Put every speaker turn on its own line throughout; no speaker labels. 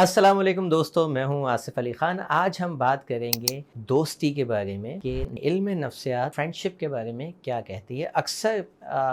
अस्सलाम वालेकुम दोस्तों, मैं हूं आसिफ अली ख़ान। आज हम बात करेंगे दोस्ती के बारे में कि इल्म नफ्सियात फ्रेंडशिप के बारे में क्या कहती है। अक्सर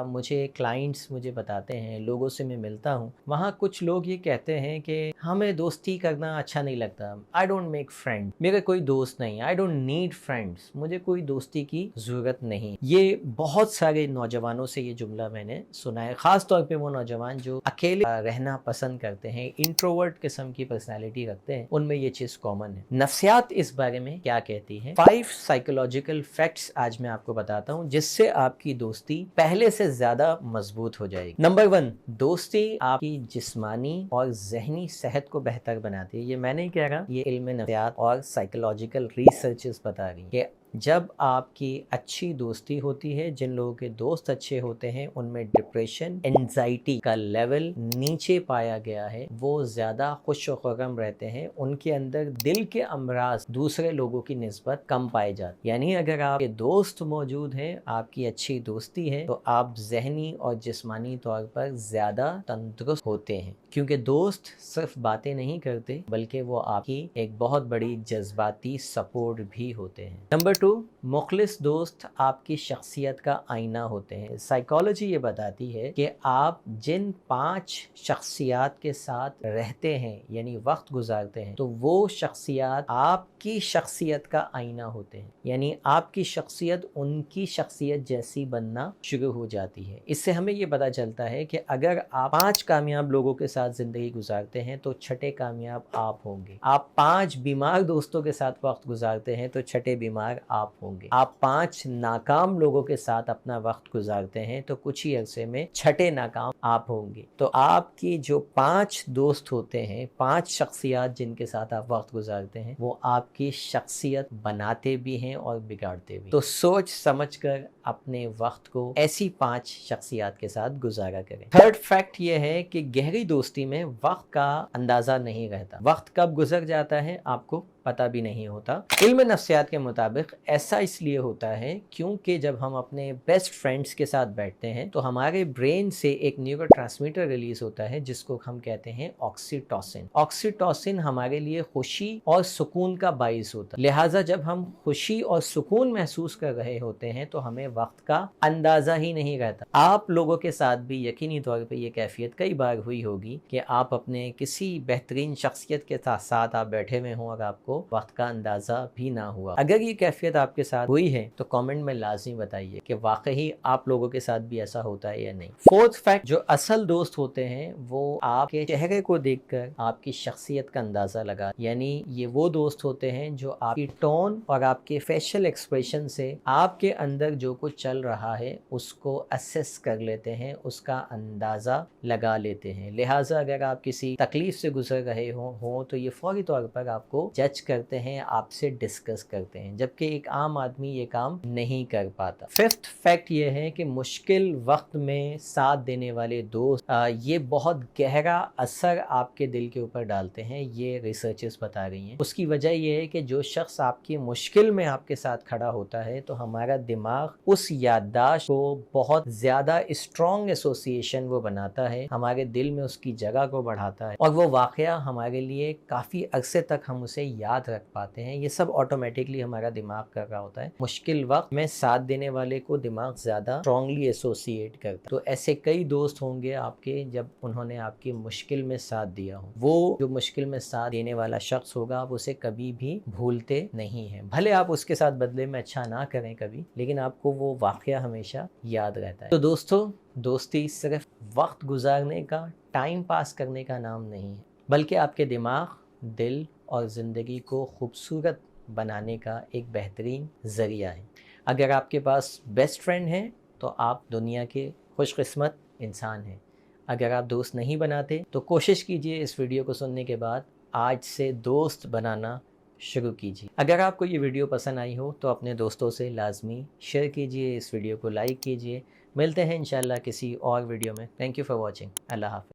मुझे क्लाइंट्स मुझे बताते हैं, लोगों से मैं मिलता हूं, वहां कुछ लोग ये कहते हैं कि हमें दोस्ती करना अच्छा नहीं लगता। आई डोंट मेक फ्रेंड, मेरा कोई दोस्त नहीं, आई डोंट नीड फ्रेंड्स, मुझे कोई दोस्ती की ज़रूरत नहीं। ये बहुत सारे नौजवानों से ये जुमला मैंने सुना है, ख़ास तौर पे वो नौजवान जो अकेले रहना पसंद करते हैं, इंट्रोवर्ट किस्म की पर्सनैलिटी रखते हैं, उनमें ये चीज कॉमन है। नफ्सियात इस बारे में क्या कहती है? 5 साइकोलॉजिकल फैक्ट्स आज मैं आपको बताता हूँ जिससे आपकी दोस्ती पहले से ज्यादा मजबूत हो जाएगी। नंबर 1, दोस्ती आपकी जिस्मानी और जहनी सेहत को बेहतर बनाती है। ये मैं नहीं कह रहा, ये इल्म नफ्सियात और साइकोलॉजिकल रिसर्चेस बता रही है। जब आपकी अच्छी दोस्ती होती है, जिन लोगों के दोस्त अच्छे होते हैं, उनमें डिप्रेशन, एंजाइटी का लेवल नीचे पाया गया है, वो ज़्यादा खुश खुर्रम रहते हैं, उनके अंदर दिल के अमराज दूसरे लोगों की निस्बत कम पाए जाते। यानी अगर आपके दोस्त मौजूद हैं, आपकी अच्छी दोस्ती है, तो आप जहनी और जिस्मानी तौर पर ज़्यादा तंदुरुस्त होते हैं, क्योंकि दोस्त सिर्फ बातें नहीं करते बल्कि वो आपकी एक बहुत बड़ी जज्बाती सपोर्ट भी होते हैं। नंबर 2, मुखलिस दोस्त आपकी शख्सियत का आईना होते हैं। साइकोलॉजी ये बताती है कि आप जिन 5 शख्सियात के साथ रहते हैं, यानी वक्त गुजारते हैं, तो वो शख्सियात आपकी शख्सियत का आईना होते हैं। यानी आपकी शख्सियत उनकी शख्सियत जैसी बनना शुरू हो जाती है। इससे हमें ये पता चलता है कि अगर आप 5 कामयाब लोगों के साथ जिंदगी गुजारते हैं तो छठे कामयाब आप होंगे। आप 5 बीमार दोस्तों के साथ वक्त गुजारते हैं तो छठे बीमार आप होंगे। आप 5 नाकाम लोगों के साथ अपना वक्त गुजारते हैं तो कुछ ही अरसे में छठे नाकाम आप होंगे। तो आपकी जो 5 दोस्त होते हैं, 5 शख्सियात जिनके साथ आप वक्त गुजारते हैं, वो आपकी शख्सियत बनाते भी हैं और बिगाड़ते भी। तो सोच समझकर अपने वक्त को ऐसी 5 शख्सियात के साथ गुजारा करें। थर्ड फैक्ट ये है कि गहरी दोस्ती में वक्त का अंदाजा नहीं रहता। वक्त कब गुजर जाता है आपको पता भी नहीं होता। इल्म नफ्सियात के मुताबिक ऐसा इसलिए होता है क्योंकि जब हम अपने बेस्ट फ्रेंड्स के साथ बैठते हैं तो हमारे ब्रेन से एक न्यूरोट्रांसमीटर रिलीज होता है जिसको हम कहते हैं ऑक्सीटोसिन। ऑक्सीटोसिन हमारे लिए खुशी और सुकून का बाइस होता है। लिहाजा जब हम खुशी और सुकून महसूस कर रहे होते हैं तो हमें वक्त का अंदाजा ही नहीं रहता। आप लोगों के साथ भी यकीनी तौर पर यह कैफियत कई बार हुई होगी कि आप अपने किसी बेहतरीन शख्सियत के साथ आप बैठे हुए हों और आपको वक्त का अंदाजा भी ना हुआ। अगर ये कैफियत आपके साथ हुई है तो कमेंट में लाजमी बताइए कि वाकई आप लोगों के साथ भी ऐसा होता है या नहीं। फोर्थ फैक्ट, जो असल दोस्त होते हैं वो आपके चेहरे को देखकर आपकी शख्सियत का अंदाजा लगा। यानी ये वो दोस्त होते हैं जो आपकी टोन और आपके फेशियल एक्सप्रेशन से आपके अंदर जो कुछ चल रहा है उसको असेस कर लेते हैं, उसका अंदाजा लगा लेते हैं। लिहाजा अगर आप किसी तकलीफ से गुजर रहे हो तो ये फौरी तौर पर आपको जज करते हैं, आपसे डिस्कस करते हैं, जबकि एक आम आदमी ये काम नहीं कर पाता। फिफ्थ फैक्ट ये है कि मुश्किल वक्त में साथ देने वाले दोस्त ये बहुत गहरा असर आपके दिल के ऊपर डालते हैं, ये रिसर्चेस बता रही हैं। उसकी वजह ये है कि जो शख्स आपकी मुश्किल में आपके साथ खड़ा होता है तो हमारा दिमाग उस याददाश्त को बहुत ज्यादा स्ट्रॉन्ग एसोसिएशन वो बनाता है, हमारे दिल में उसकी जगह को बढ़ाता है और वो वाकया हमारे लिए काफी अरसे तक हम उसे याद रख पाते हैं। ये सब ऑटोमेटिकली हमारा दिमाग कर रहा होता है। मुश्किल वक्त में साथ देने वाले को दिमाग ज्यादा स्ट्रॉन्गली एसोसिएट करता है। तो ऐसे कई दोस्त होंगे आपके जब उन्होंने आपकी मुश्किल में साथ दिया हो। वो जो मुश्किल में साथ देने वाला शख्स होगा आप उसे कभी भी भूलते नहीं हैं। भले आप उसके साथ बदले में अच्छा ना करें कभी, लेकिन आपको वो वाकया हमेशा याद रहता है। तो दोस्तों, दोस्ती सिर्फ वक्त गुजारने का, टाइम पास करने का नाम नहीं है, बल्कि आपके दिमाग, दिल और ज़िंदगी को खूबसूरत बनाने का एक बेहतरीन ज़रिया है। अगर आपके पास बेस्ट फ्रेंड है तो आप दुनिया के खुशकिस्मत इंसान हैं। अगर आप दोस्त नहीं बनाते तो कोशिश कीजिए इस वीडियो को सुनने के बाद आज से दोस्त बनाना शुरू कीजिए। अगर आपको ये वीडियो पसंद आई हो तो अपने दोस्तों से लाजमी शेयर कीजिए, इस वीडियो को लाइक कीजिए। मिलते हैं इंशाल्लाह किसी और वीडियो में। Thank you for watching. अल्लाह हाफ़िज़।